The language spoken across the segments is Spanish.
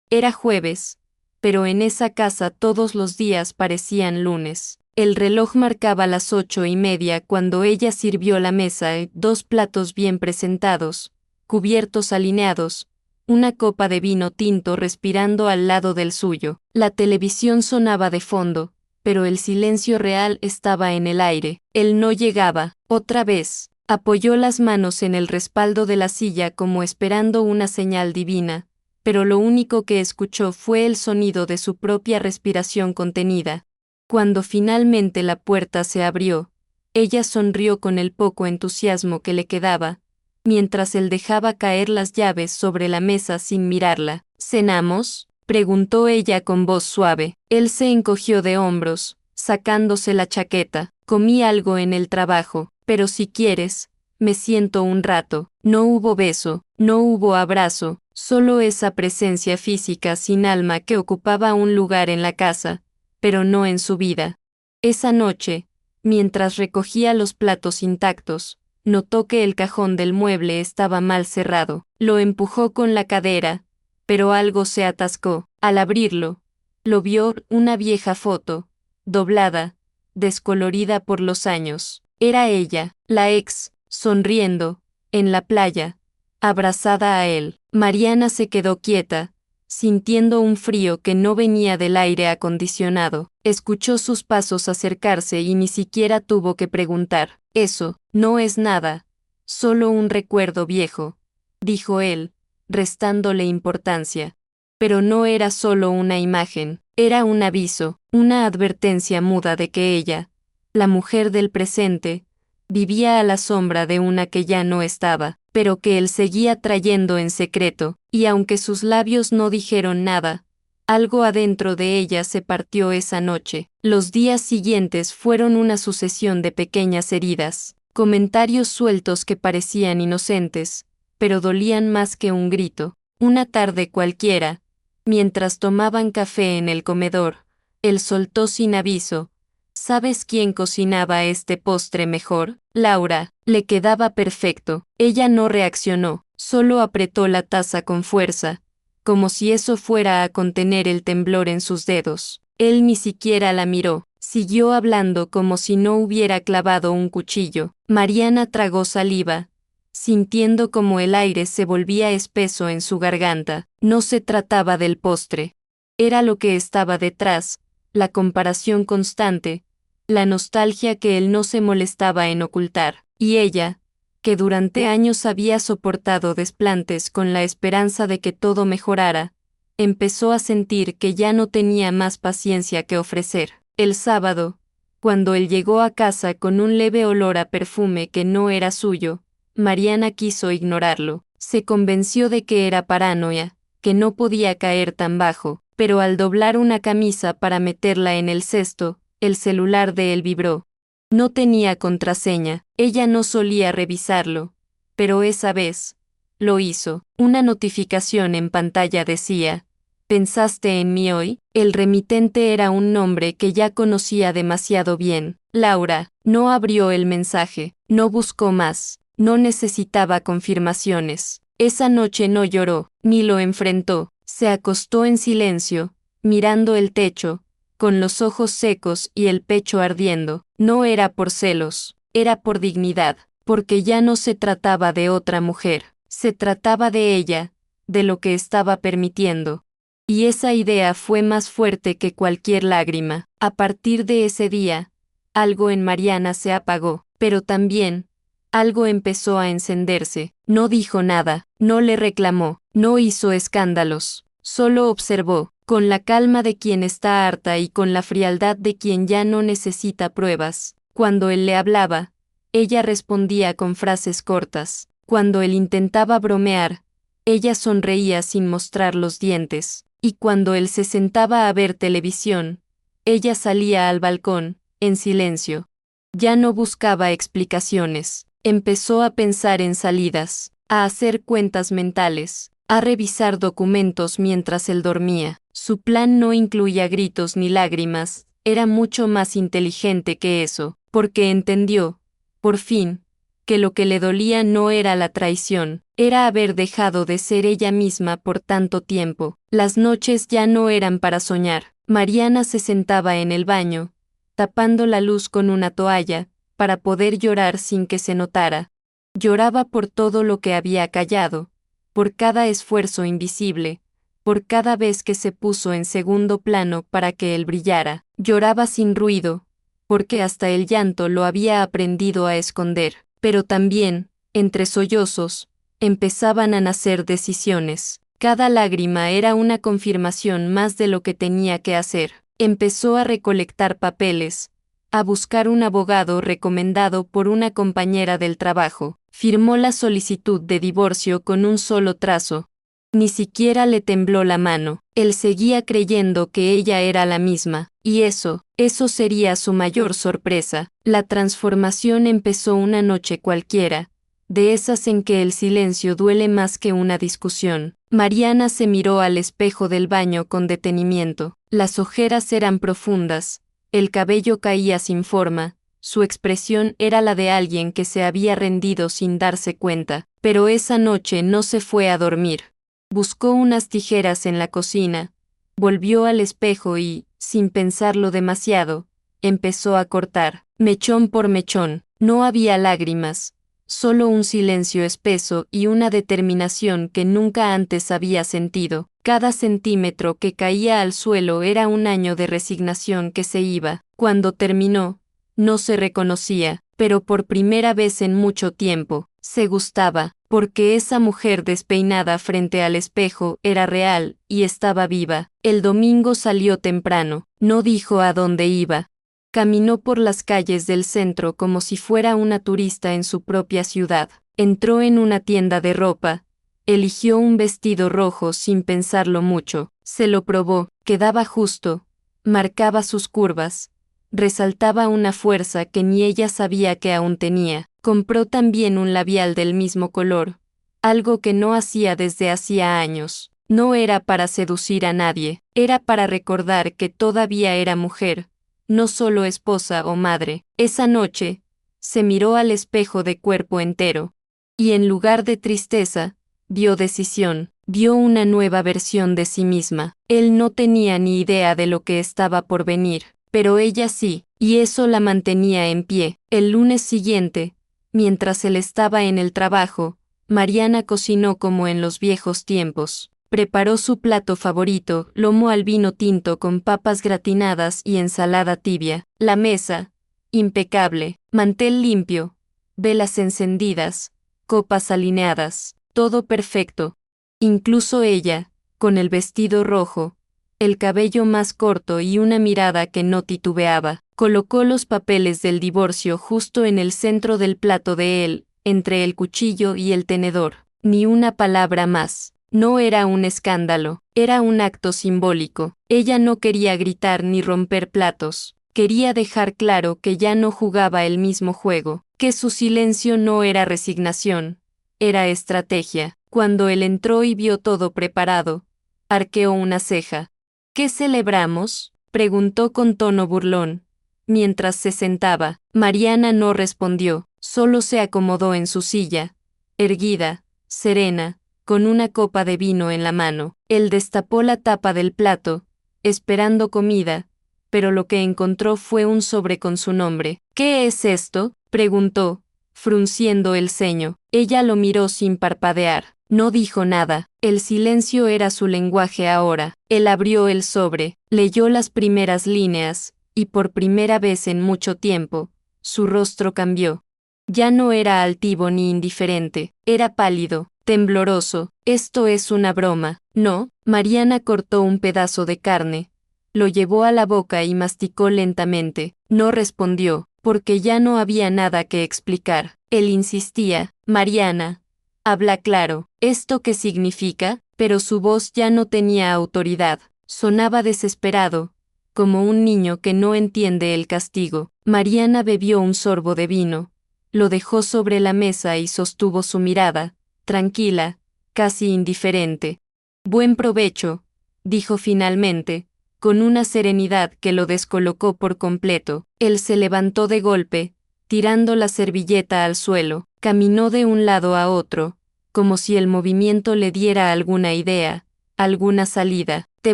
Era jueves, pero en esa casa todos los días parecían lunes. El reloj marcaba las 8:30 cuando ella sirvió la mesa y 2 platos bien presentados, cubiertos alineados, una copa de vino tinto respirando al lado del suyo. La televisión sonaba de fondo, pero el silencio real estaba en el aire. Él no llegaba. Otra vez, apoyó las manos en el respaldo de la silla como esperando una señal divina, pero lo único que escuchó fue el sonido de su propia respiración contenida. Cuando finalmente la puerta se abrió, ella sonrió con el poco entusiasmo que le quedaba, mientras él dejaba caer las llaves sobre la mesa sin mirarla. ¿Cenamos?, preguntó ella con voz suave. Él se encogió de hombros, sacándose la chaqueta. Comí algo en el trabajo, pero si quieres, me siento un rato. No hubo beso, no hubo abrazo, solo esa presencia física sin alma que ocupaba un lugar en la casa, pero no en su vida. Esa noche, mientras recogía los platos intactos, notó que el cajón del mueble estaba mal cerrado. Lo empujó con la cadera, pero algo se atascó. Al abrirlo, lo vio una vieja foto, doblada, descolorida por los años. Era ella, la ex, sonriendo, en la playa, abrazada a él. Mariana se quedó quieta, sintiendo un frío que no venía del aire acondicionado. Escuchó sus pasos acercarse y ni siquiera tuvo que preguntar. Eso, no es nada, solo un recuerdo viejo, dijo él, restándole importancia. Pero no era solo una imagen, era un aviso, una advertencia muda de que ella, la mujer del presente, vivía a la sombra de una que ya no estaba, pero que él seguía trayendo en secreto, y aunque sus labios no dijeron nada, algo adentro de ella se partió esa noche. Los días siguientes fueron una sucesión de pequeñas heridas, comentarios sueltos que parecían inocentes, pero dolían más que un grito. Una tarde cualquiera, mientras tomaban café en el comedor, él soltó sin aviso: ¿sabes quién cocinaba este postre mejor? Laura. Le quedaba perfecto. Ella no reaccionó, solo apretó la taza con fuerza, como si eso fuera a contener el temblor en sus dedos. Él ni siquiera la miró, siguió hablando como si no hubiera clavado un cuchillo. Mariana tragó saliva, sintiendo como el aire se volvía espeso en su garganta. No se trataba del postre. Era lo que estaba detrás, la comparación constante, la nostalgia que él no se molestaba en ocultar. Y ella, que durante años había soportado desplantes con la esperanza de que todo mejorara, empezó a sentir que ya no tenía más paciencia que ofrecer. El sábado, cuando él llegó a casa con un leve olor a perfume que no era suyo, Mariana quiso ignorarlo. Se convenció de que era paranoia, que no podía caer tan bajo, pero al doblar una camisa para meterla en el cesto, el celular de él vibró. No tenía contraseña, ella no solía revisarlo, pero esa vez, lo hizo. Una notificación en pantalla decía: ¿pensaste en mí hoy? El remitente era un nombre que ya conocía demasiado bien. Laura. No abrió el mensaje, no buscó más, no necesitaba confirmaciones. Esa noche no lloró, ni lo enfrentó. Se acostó en silencio, mirando el techo, con los ojos secos y el pecho ardiendo. No era por celos, era por dignidad, porque ya no se trataba de otra mujer, se trataba de ella, de lo que estaba permitiendo. Y esa idea fue más fuerte que cualquier lágrima. A partir de ese día, algo en Mariana se apagó, pero también, algo empezó a encenderse. No dijo nada, no le reclamó, no hizo escándalos, solo observó, con la calma de quien está harta y con la frialdad de quien ya no necesita pruebas. Cuando él le hablaba, ella respondía con frases cortas. Cuando él intentaba bromear, ella sonreía sin mostrar los dientes. Y cuando él se sentaba a ver televisión, ella salía al balcón, en silencio. Ya no buscaba explicaciones. Empezó a pensar en salidas, a hacer cuentas mentales, a revisar documentos mientras él dormía. Su plan no incluía gritos ni lágrimas, era mucho más inteligente que eso, porque entendió, por fin, que lo que le dolía no era la traición, era haber dejado de ser ella misma por tanto tiempo. Las noches ya no eran para soñar. Mariana se sentaba en el baño, tapando la luz con una toalla, para poder llorar sin que se notara. Lloraba por todo lo que había callado, por cada esfuerzo invisible, por cada vez que se puso en segundo plano para que él brillara. Lloraba sin ruido, porque hasta el llanto lo había aprendido a esconder. Pero también, entre sollozos, empezaban a nacer decisiones. Cada lágrima era una confirmación más de lo que tenía que hacer. Empezó a recolectar papeles, a buscar un abogado recomendado por una compañera del trabajo. Firmó la solicitud de divorcio con un solo trazo. Ni siquiera le tembló la mano. Él seguía creyendo que ella era la misma, y eso sería su mayor sorpresa. La transformación empezó una noche cualquiera, de esas en que el silencio duele más que una discusión. Mariana se miró al espejo del baño con detenimiento. Las ojeras eran profundas, el cabello caía sin forma, su expresión era la de alguien que se había rendido sin darse cuenta. Pero esa noche no se fue a dormir. Buscó unas tijeras en la cocina, volvió al espejo y, sin pensarlo demasiado, empezó a cortar, mechón por mechón. No había lágrimas, solo un silencio espeso y una determinación que nunca antes había sentido. Cada centímetro que caía al suelo era un año de resignación que se iba. Cuando terminó, no se reconocía, pero por primera vez en mucho tiempo, se gustaba, porque esa mujer despeinada frente al espejo era real y estaba viva. El domingo salió temprano, no dijo a dónde iba. Caminó por las calles del centro como si fuera una turista en su propia ciudad. Entró en una tienda de ropa, eligió un vestido rojo sin pensarlo mucho, se lo probó, quedaba justo, marcaba sus curvas, resaltaba una fuerza que ni ella sabía que aún tenía. Compró también un labial del mismo color, algo que no hacía desde hacía años. No era para seducir a nadie, era para recordar que todavía era mujer, no solo esposa o madre. Esa noche, se miró al espejo de cuerpo entero, y en lugar de tristeza, vio decisión, vio una nueva versión de sí misma. Él no tenía ni idea de lo que estaba por venir, pero ella sí, y eso la mantenía en pie. El lunes siguiente, mientras él estaba en el trabajo, Mariana cocinó como en los viejos tiempos. Preparó su plato favorito, lomo al vino tinto con papas gratinadas y ensalada tibia. La mesa, impecable, mantel limpio, velas encendidas, copas alineadas, todo perfecto. Incluso ella, con el vestido rojo, el cabello más corto y una mirada que no titubeaba, colocó los papeles del divorcio justo en el centro del plato de él, entre el cuchillo y el tenedor. Ni una palabra más. No era un escándalo, era un acto simbólico. Ella no quería gritar ni romper platos. Quería dejar claro que ya no jugaba el mismo juego, que su silencio no era resignación, era estrategia. Cuando él entró y vio todo preparado, arqueó una ceja. ¿Qué celebramos?, preguntó con tono burlón. Mientras se sentaba, Mariana no respondió, solo se acomodó en su silla, erguida, serena, con una copa de vino en la mano. Él destapó la tapa del plato, esperando comida, pero lo que encontró fue un sobre con su nombre. ¿Qué es esto?, preguntó, frunciendo el ceño. Ella lo miró sin parpadear. No dijo nada. El silencio era su lenguaje ahora. Él abrió el sobre, leyó las primeras líneas, y por primera vez en mucho tiempo, su rostro cambió. Ya no era altivo ni indiferente, era pálido, tembloroso. Esto es una broma, ¿no? Mariana cortó un pedazo de carne, lo llevó a la boca y masticó lentamente. No respondió, porque ya no había nada que explicar. Él insistía, Mariana, habla claro, ¿esto qué significa? Pero su voz ya no tenía autoridad, sonaba desesperado, como un niño que no entiende el castigo. Mariana bebió un sorbo de vino, lo dejó sobre la mesa y sostuvo su mirada, tranquila, casi indiferente. Buen provecho, dijo finalmente, con una serenidad que lo descolocó por completo. Él se levantó de golpe, tirando la servilleta al suelo. Caminó de un lado a otro, como si el movimiento le diera alguna idea, alguna salida. ¿Te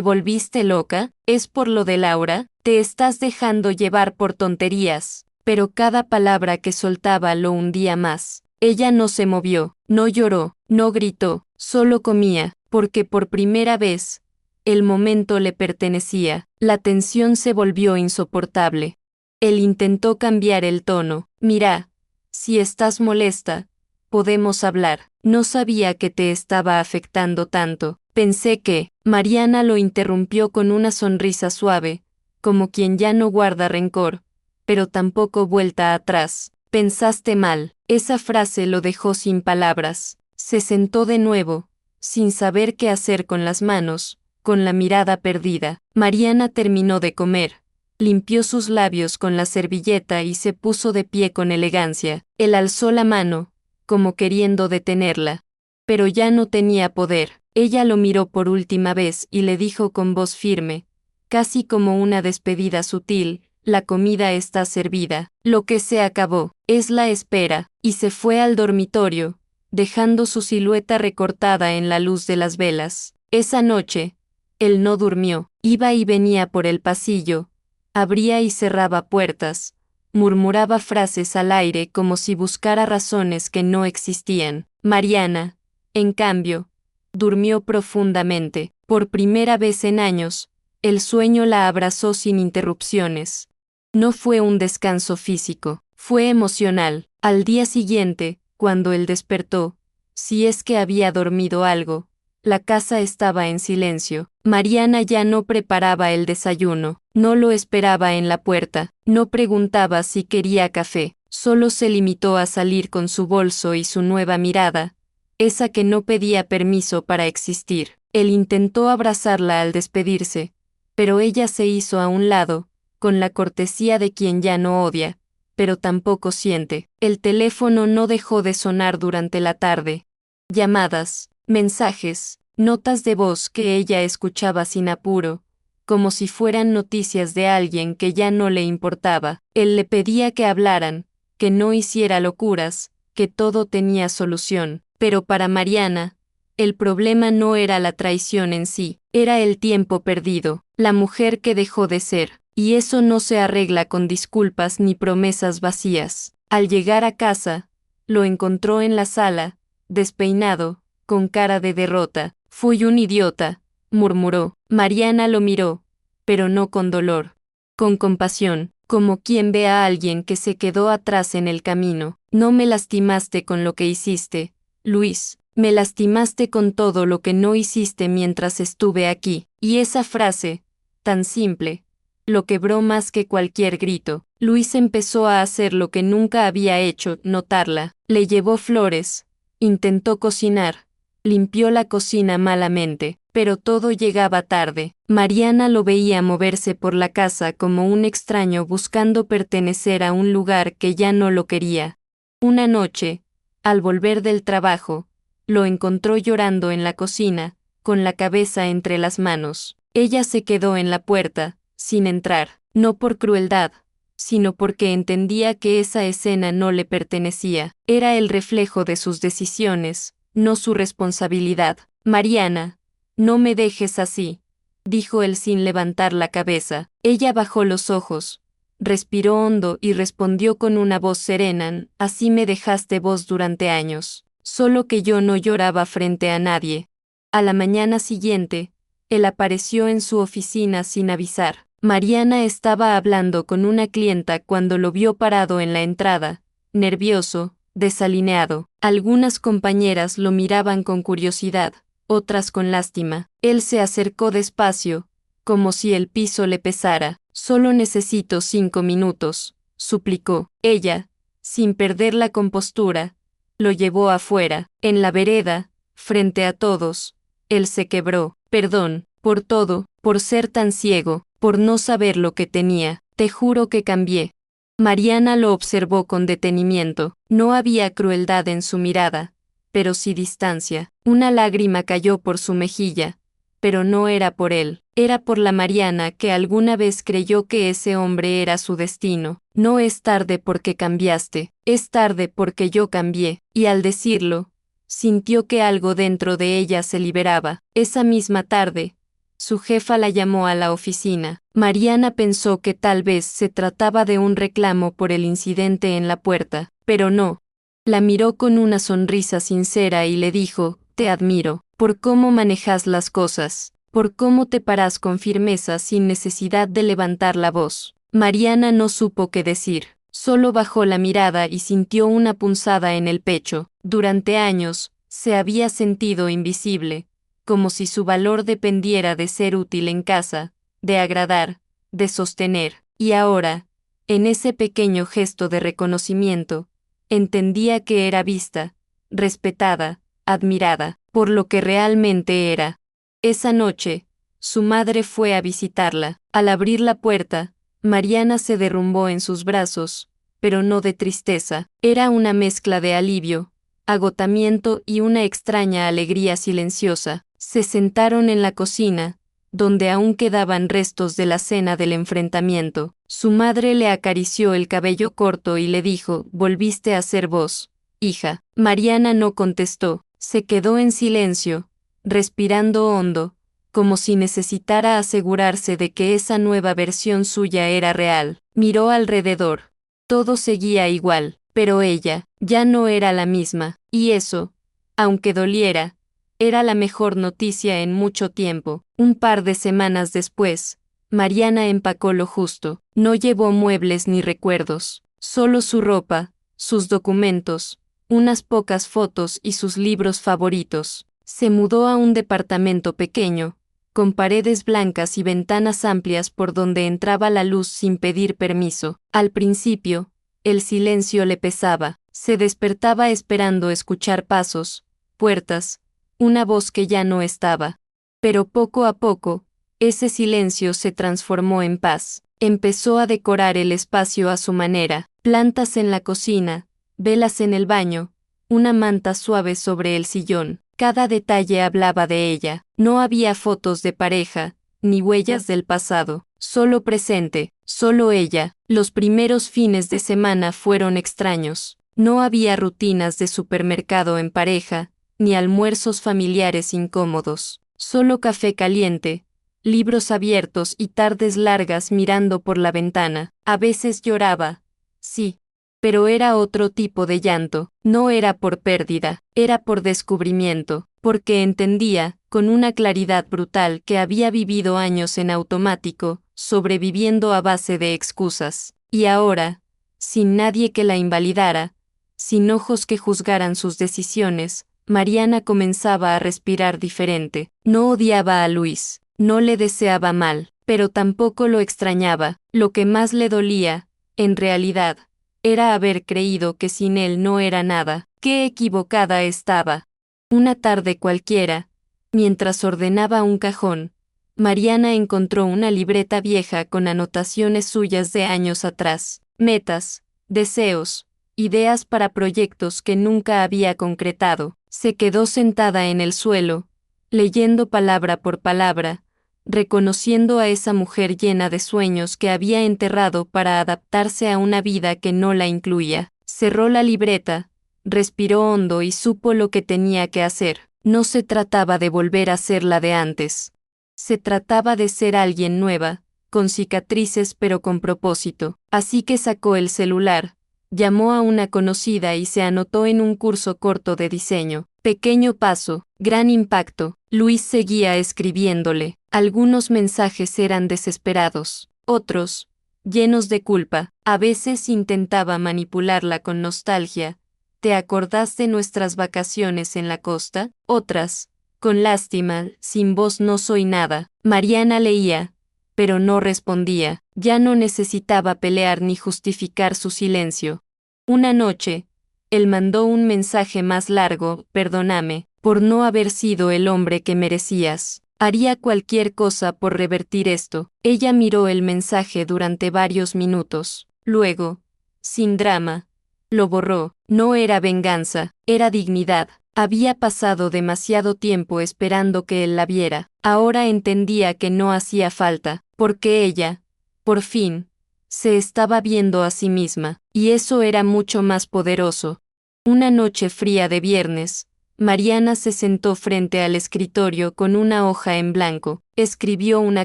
volviste loca? ¿Es por lo de Laura? Te estás dejando llevar por tonterías. Pero cada palabra que soltaba lo hundía más. Ella no se movió, no lloró, no gritó, solo comía, porque por primera vez, el momento le pertenecía. La tensión se volvió insoportable. Él intentó cambiar el tono. Mira, si estás molesta, podemos hablar. No sabía que te estaba afectando tanto. Pensé que, Mariana lo interrumpió con una sonrisa suave, como quien ya no guarda rencor, pero tampoco vuelta atrás. Pensaste mal. Esa frase lo dejó sin palabras. Se sentó de nuevo, sin saber qué hacer con las manos, con la mirada perdida. Mariana terminó de comer. Limpió sus labios con la servilleta y se puso de pie con elegancia. Él alzó la mano, como queriendo detenerla. Pero ya no tenía poder. Ella lo miró por última vez y le dijo con voz firme, casi como una despedida sutil, la comida está servida. Lo que se acabó, es la espera, y se fue al dormitorio, dejando su silueta recortada en la luz de las velas. Esa noche, él no durmió, iba y venía por el pasillo, abría y cerraba puertas, murmuraba frases al aire como si buscara razones que no existían. Mariana, en cambio, durmió profundamente. Por primera vez en años, el sueño la abrazó sin interrupciones. No fue un descanso físico, fue emocional. Al día siguiente, cuando él despertó, si es que había dormido algo, la casa estaba en silencio. Mariana ya no preparaba el desayuno, no lo esperaba en la puerta, no preguntaba si quería café, solo se limitó a salir con su bolso y su nueva mirada, esa que no pedía permiso para existir. Él intentó abrazarla al despedirse, pero ella se hizo a un lado, con la cortesía de quien ya no odia, pero tampoco siente. El teléfono no dejó de sonar durante la tarde. Llamadas, mensajes, notas de voz que ella escuchaba sin apuro, como si fueran noticias de alguien que ya no le importaba. Él le pedía que hablaran, que no hiciera locuras, que todo tenía solución. Pero para Mariana, el problema no era la traición en sí, era el tiempo perdido, la mujer que dejó de ser, y eso no se arregla con disculpas ni promesas vacías. Al llegar a casa, lo encontró en la sala, despeinado, con cara de derrota. Fui un idiota, murmuró. Mariana lo miró, pero no con dolor, con compasión, como quien ve a alguien que se quedó atrás en el camino. No me lastimaste con lo que hiciste, Luis, me lastimaste con todo lo que no hiciste mientras estuve aquí. Y esa frase, tan simple, lo quebró más que cualquier grito. Luis empezó a hacer lo que nunca había hecho, notarla. Le llevó flores, intentó cocinar, limpió la cocina malamente, pero todo llegaba tarde. Mariana lo veía moverse por la casa como un extraño buscando pertenecer a un lugar que ya no lo quería. Una noche, al volver del trabajo, lo encontró llorando en la cocina, con la cabeza entre las manos. Ella se quedó en la puerta, sin entrar, no por crueldad, sino porque entendía que esa escena no le pertenecía. Era el reflejo de sus decisiones, no su responsabilidad. Mariana, no me dejes así, dijo él sin levantar la cabeza. Ella bajó los ojos, respiró hondo y respondió con una voz serena, así me dejaste vos durante años, solo que yo no lloraba frente a nadie. A la mañana siguiente, él apareció en su oficina sin avisar. Mariana estaba hablando con una clienta cuando lo vio parado en la entrada, nervioso, desalineado. Algunas compañeras lo miraban con curiosidad, otras con lástima. Él se acercó despacio, como si el piso le pesara. Solo necesito 5 minutos, suplicó. Ella, sin perder la compostura, lo llevó afuera. En la vereda, frente a todos, él se quebró. Perdón, por todo, por ser tan ciego, por no saber lo que tenía. Te juro que cambié. Mariana lo observó con detenimiento. No había crueldad en su mirada, pero sí distancia. Una lágrima cayó por su mejilla, pero no era por él, era por la Mariana que alguna vez creyó que ese hombre era su destino. no es tarde porque cambiaste, es tarde porque yo cambié, y al decirlo, sintió que algo dentro de ella se liberaba. Esa misma tarde, su jefa la llamó a la oficina. Mariana pensó que tal vez se trataba de un reclamo por el incidente en la puerta, pero no. La miró con una sonrisa sincera y le dijo, te admiro, por cómo manejas las cosas, por cómo te paras con firmeza sin necesidad de levantar la voz. Mariana no supo qué decir, solo bajó la mirada y sintió una punzada en el pecho. Durante años, se había sentido invisible, como si su valor dependiera de ser útil en casa, de agradar, de sostener, y ahora, en ese pequeño gesto de reconocimiento, entendía que era vista, respetada, admirada, por lo que realmente era. Esa noche, su madre fue a visitarla. Al abrir la puerta, Mariana se derrumbó en sus brazos, pero no de tristeza, era una mezcla de alivio, agotamiento y una extraña alegría silenciosa. Se sentaron en la cocina, donde aún quedaban restos de la cena del enfrentamiento. Su madre le acarició el cabello corto y le dijo, «Volviste a ser vos, hija». Mariana no contestó, se quedó en silencio, respirando hondo, como si necesitara asegurarse de que esa nueva versión suya era real. Miró alrededor. Todo seguía igual, pero ella ya no era la misma, y eso, aunque doliera, era la mejor noticia en mucho tiempo. Un par de semanas después, Mariana empacó lo justo. No llevó muebles ni recuerdos, solo su ropa, sus documentos, unas pocas fotos y sus libros favoritos. Se mudó a un departamento pequeño, con paredes blancas y ventanas amplias por donde entraba la luz sin pedir permiso. Al principio, el silencio le pesaba. Se despertaba esperando escuchar pasos, puertas, una voz que ya no estaba. Pero poco a poco, ese silencio se transformó en paz. Empezó a decorar el espacio a su manera, plantas en la cocina, velas en el baño, una manta suave sobre el sillón. Cada detalle hablaba de ella. No había fotos de pareja, ni huellas del pasado, solo presente, solo ella. Los primeros fines de semana fueron extraños. No había rutinas de supermercado en pareja, ni almuerzos familiares incómodos. Solo café caliente, libros abiertos y tardes largas mirando por la ventana. A veces lloraba, sí, pero era otro tipo de llanto. No era por pérdida, era por descubrimiento, porque entendía, con una claridad brutal, que había vivido años en automático, sobreviviendo a base de excusas. Y ahora, sin nadie que la invalidara, sin ojos que juzgaran sus decisiones, Mariana comenzaba a respirar diferente. No odiaba a Luis, no le deseaba mal, pero tampoco lo extrañaba. Lo que más le dolía, en realidad, era haber creído que sin él no era nada. Qué equivocada estaba. Una tarde cualquiera, mientras ordenaba un cajón, Mariana encontró una libreta vieja con anotaciones suyas de años atrás, metas, deseos, ideas para proyectos que nunca había concretado. Se quedó sentada en el suelo, leyendo palabra por palabra, reconociendo a esa mujer llena de sueños que había enterrado para adaptarse a una vida que no la incluía. Cerró la libreta, respiró hondo y supo lo que tenía que hacer. No se trataba de volver a ser la de antes. Se trataba de ser alguien nueva, con cicatrices pero con propósito. Así que sacó el celular, llamó a una conocida y se anotó en un curso corto de diseño. Pequeño paso, gran impacto. Luis seguía escribiéndole. Algunos mensajes eran desesperados, otros, llenos de culpa. A veces intentaba manipularla con nostalgia. ¿Te acordás de nuestras vacaciones en la costa? Otras, con lástima, sin vos no soy nada. Mariana leía, pero no respondía. Ya no necesitaba pelear ni justificar su silencio. Una noche, él mandó un mensaje más largo: perdóname, por no haber sido el hombre que merecías. Haría cualquier cosa por revertir esto. Ella miró el mensaje durante varios minutos. Luego, sin drama, lo borró. No era venganza, era dignidad. Había pasado demasiado tiempo esperando que él la viera. Ahora entendía que no hacía falta, porque ella, por fin, Se estaba viendo a sí misma, y eso era mucho más poderoso. Una noche fría de viernes, Mariana se sentó frente al escritorio con una hoja en blanco. Escribió una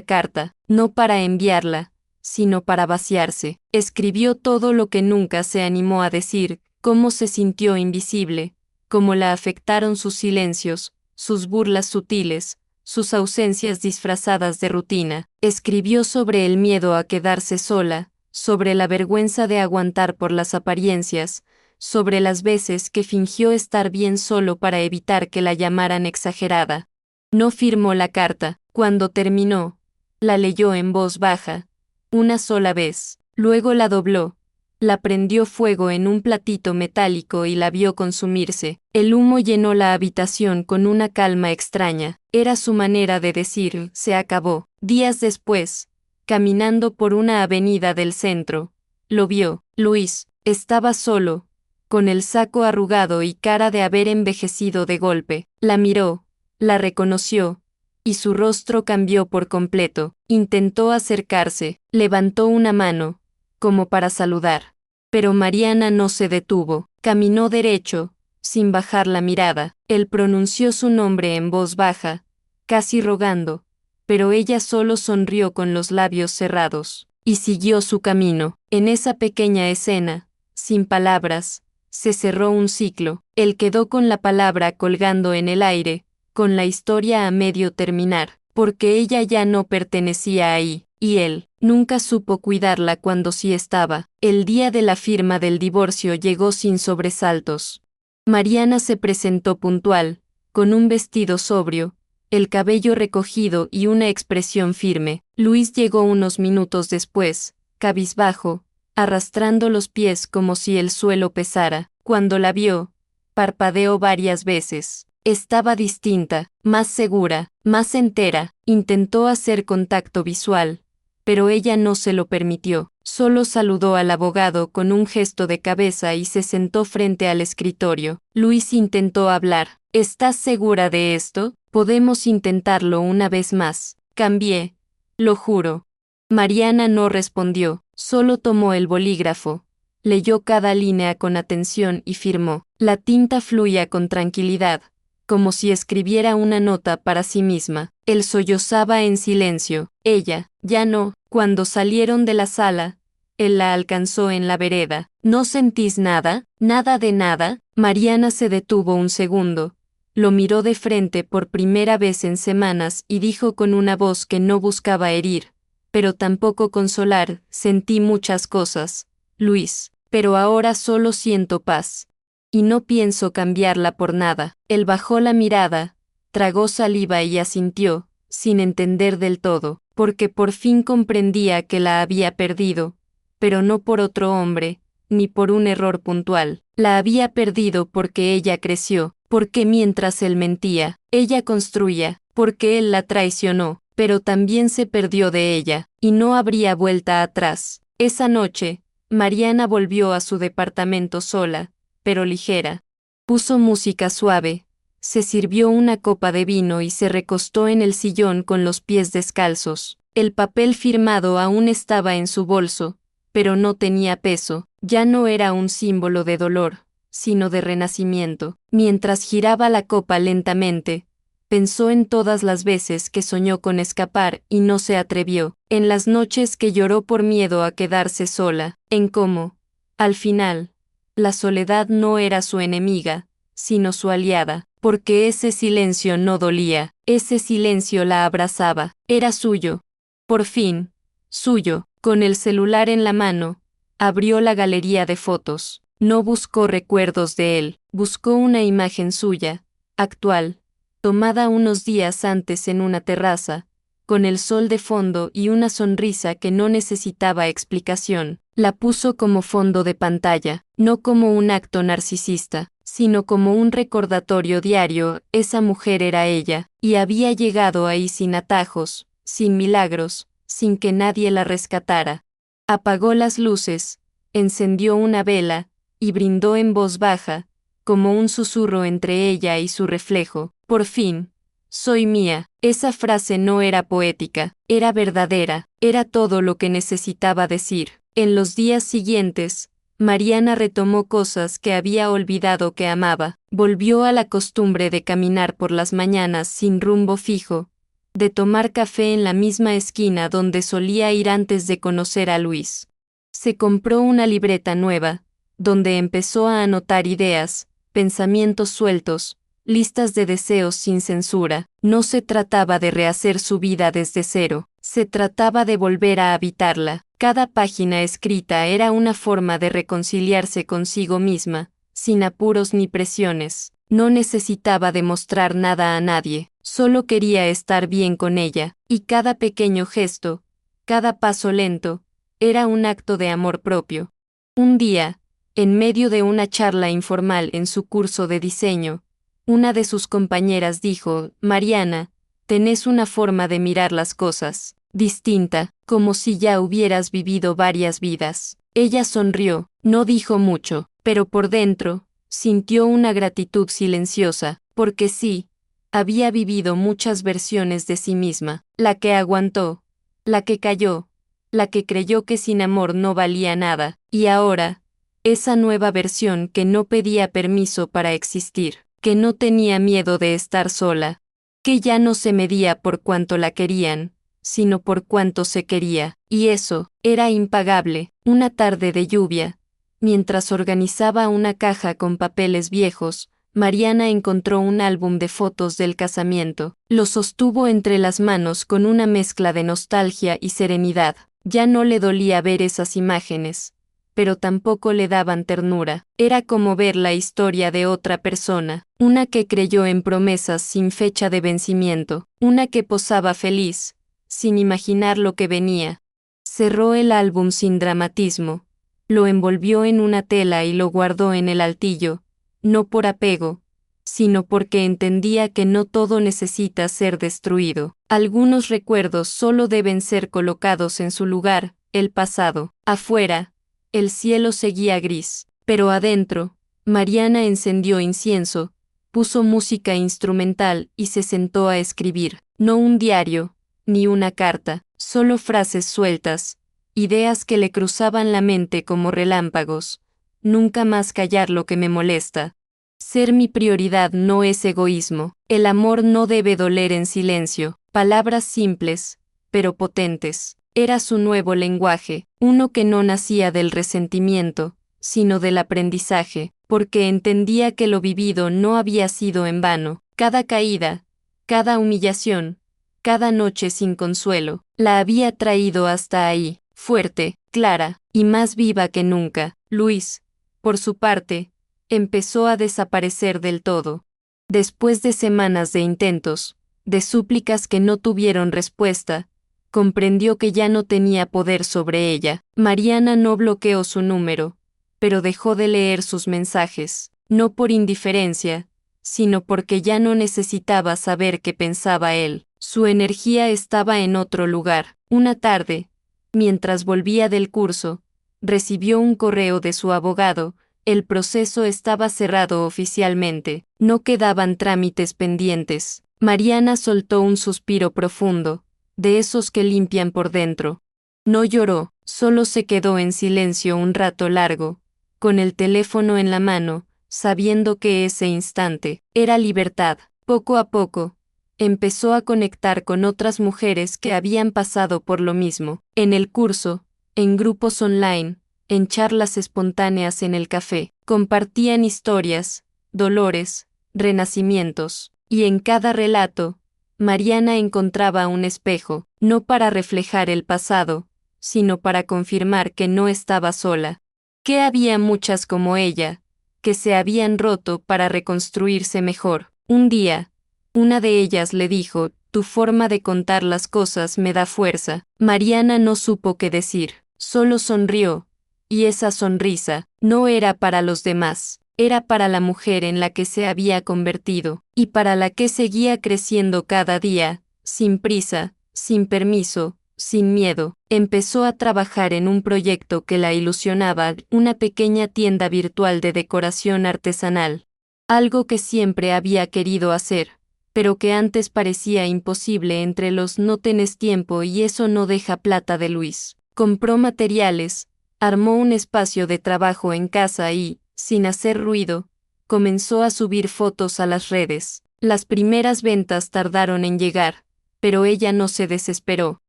carta, no para enviarla, sino para vaciarse. Escribió todo lo que nunca se animó a decir, cómo se sintió invisible, cómo la afectaron sus silencios, sus burlas sutiles, sus ausencias disfrazadas de rutina. Escribió sobre el miedo a quedarse sola, sobre la vergüenza de aguantar por las apariencias, sobre las veces que fingió estar bien solo para evitar que la llamaran exagerada. No firmó la carta. Cuando terminó, la leyó en voz baja, una sola vez, luego la dobló, la prendió fuego en un platito metálico y la vio consumirse. El humo llenó la habitación con una calma extraña. Era su manera de decir, se acabó. Días después, caminando por una avenida del centro, lo vio. Luis estaba solo, con el saco arrugado y cara de haber envejecido de golpe. La miró, la reconoció, y su rostro cambió por completo. Intentó acercarse, levantó una mano, como para saludar. Pero Mariana no se detuvo, caminó derecho, sin bajar la mirada. Él pronunció su nombre en voz baja, casi rogando, pero ella solo sonrió con los labios cerrados, y siguió su camino. En esa pequeña escena, sin palabras, se cerró un ciclo. Él quedó con la palabra colgando en el aire, con la historia a medio terminar, porque ella ya no pertenecía ahí, y él nunca supo cuidarla cuando sí estaba. El día de la firma del divorcio llegó sin sobresaltos. Mariana se presentó puntual, con un vestido sobrio, el cabello recogido y una expresión firme. Luis llegó unos minutos después, cabizbajo, arrastrando los pies como si el suelo pesara. Cuando la vio, parpadeó varias veces. Estaba distinta, más segura, más entera. Intentó hacer contacto visual, pero ella no se lo permitió. Solo saludó al abogado con un gesto de cabeza y se sentó frente al escritorio. Luis intentó hablar. ¿Estás segura de esto? Podemos intentarlo una vez más. Cambié, lo juro. Mariana no respondió, solo tomó el bolígrafo. Leyó cada línea con atención y firmó. La tinta fluía con tranquilidad, como si escribiera una nota para sí misma. Él sollozaba en silencio. Ella, ya no. Cuando salieron de la sala, él la alcanzó en la vereda. ¿No sentís nada? ¿Nada de nada? Mariana se detuvo un segundo. Lo miró de frente por primera vez en semanas y dijo con una voz que no buscaba herir, pero tampoco consolar: sentí muchas cosas, Luis, pero ahora solo siento paz. Y no pienso cambiarla por nada. Él bajó la mirada, tragó saliva y asintió, sin entender del todo, porque por fin comprendía que la había perdido, pero no por otro hombre, ni por un error puntual. La había perdido porque ella creció, porque mientras él mentía, ella construía, porque él la traicionó, pero también se perdió de ella, y no habría vuelta atrás. Esa noche, Mariana volvió a su departamento sola, pero ligera. Puso música suave, se sirvió una copa de vino y se recostó en el sillón con los pies descalzos. El papel firmado aún estaba en su bolso, pero no tenía peso. Ya no era un símbolo de dolor, sino de renacimiento. Mientras giraba la copa lentamente, pensó en todas las veces que soñó con escapar y no se atrevió, en las noches que lloró por miedo a quedarse sola, en cómo, al final, la soledad no era su enemiga, sino su aliada, porque ese silencio no dolía, ese silencio la abrazaba, era suyo. Por fin, suyo. Con el celular en la mano, abrió la galería de fotos. No buscó recuerdos de él, buscó una imagen suya, actual, tomada unos días antes en una terraza, con el sol de fondo y una sonrisa que no necesitaba explicación. La puso como fondo de pantalla, no como un acto narcisista, sino como un recordatorio diario. Esa mujer era ella, y había llegado ahí sin atajos, sin milagros, sin que nadie la rescatara. Apagó las luces, encendió una vela, y brindó en voz baja, como un susurro entre ella y su reflejo. Por fin, soy mía. Esa frase no era poética, era verdadera, era todo lo que necesitaba decir. En los días siguientes, Mariana retomó cosas que había olvidado que amaba. Volvió a la costumbre de caminar por las mañanas sin rumbo fijo, de tomar café en la misma esquina donde solía ir antes de conocer a Luis. Se compró una libreta nueva, donde empezó a anotar ideas, pensamientos sueltos, listas de deseos sin censura. No se trataba de rehacer su vida desde cero, se trataba de volver a habitarla. Cada página escrita era una forma de reconciliarse consigo misma, sin apuros ni presiones. No necesitaba demostrar nada a nadie, solo quería estar bien con ella, y cada pequeño gesto, cada paso lento, era un acto de amor propio. Un día, en medio de una charla informal en su curso de diseño, una de sus compañeras dijo: Mariana, tenés una forma de mirar las cosas distinta, como si ya hubieras vivido varias vidas. Ella sonrió, no dijo mucho, pero por dentro, sintió una gratitud silenciosa, porque sí, había vivido muchas versiones de sí misma, la que aguantó, la que cayó, la que creyó que sin amor no valía nada, y ahora, esa nueva versión que no pedía permiso para existir, que no tenía miedo de estar sola, que ya no se medía por cuánto la querían, sino por cuánto se quería, y eso era impagable. Una tarde de lluvia, mientras organizaba una caja con papeles viejos, Mariana encontró un álbum de fotos del casamiento. Lo sostuvo entre las manos con una mezcla de nostalgia y serenidad. Ya no le dolía ver esas imágenes, pero tampoco le daban ternura. Era como ver la historia de otra persona, una que creyó en promesas sin fecha de vencimiento, una que posaba feliz, sin imaginar lo que venía. Cerró el álbum sin dramatismo, lo envolvió en una tela y lo guardó en el altillo, no por apego, sino porque entendía que no todo necesita ser destruido. Algunos recuerdos solo deben ser colocados en su lugar. El pasado. Afuera, el cielo seguía gris, pero adentro, Mariana encendió incienso, puso música instrumental y se sentó a escribir. No un diario, ni una carta, solo frases sueltas, ideas que le cruzaban la mente como relámpagos. Nunca más callar lo que me molesta. Ser mi prioridad no es egoísmo. El amor no debe doler en silencio. Palabras simples, pero potentes. Era su nuevo lenguaje, uno que no nacía del resentimiento, sino del aprendizaje, porque entendía que lo vivido no había sido en vano. Cada caída, cada humillación, cada noche sin consuelo, la había traído hasta ahí, fuerte, clara, y más viva que nunca. Luis, por su parte, empezó a desaparecer del todo. Después de semanas de intentos, de súplicas que no tuvieron respuesta, comprendió que ya no tenía poder sobre ella. Mariana no bloqueó su número, pero dejó de leer sus mensajes, no por indiferencia, sino porque ya no necesitaba saber qué pensaba él. Su energía estaba en otro lugar. Una tarde, mientras volvía del curso, recibió un correo de su abogado. El proceso estaba cerrado oficialmente, no quedaban trámites pendientes. Mariana soltó un suspiro profundo, de esos que limpian por dentro. No lloró, solo se quedó en silencio un rato largo, con el teléfono en la mano, sabiendo que ese instante era libertad. Poco a poco, empezó a conectar con otras mujeres que habían pasado por lo mismo, en el curso, en grupos online, en charlas espontáneas en el café. Compartían historias, dolores, renacimientos, y en cada relato, Mariana encontraba un espejo, no para reflejar el pasado, sino para confirmar que no estaba sola, que había muchas como ella, que se habían roto para reconstruirse mejor. Un día, una de ellas le dijo: «Tu forma de contar las cosas me da fuerza». Mariana no supo qué decir, solo sonrió, y esa sonrisa no era para los demás, era para la mujer en la que se había convertido, y para la que seguía creciendo cada día, sin prisa, sin permiso, sin miedo. Empezó a trabajar en un proyecto que la ilusionaba, una pequeña tienda virtual de decoración artesanal. Algo que siempre había querido hacer, pero que antes parecía imposible entre los «no tenés tiempo y eso no deja plata» de Luis. Compró materiales, Armó un espacio de trabajo en casa y, sin hacer ruido, comenzó a subir fotos a las redes. Las primeras ventas tardaron en llegar, pero ella no se desesperó.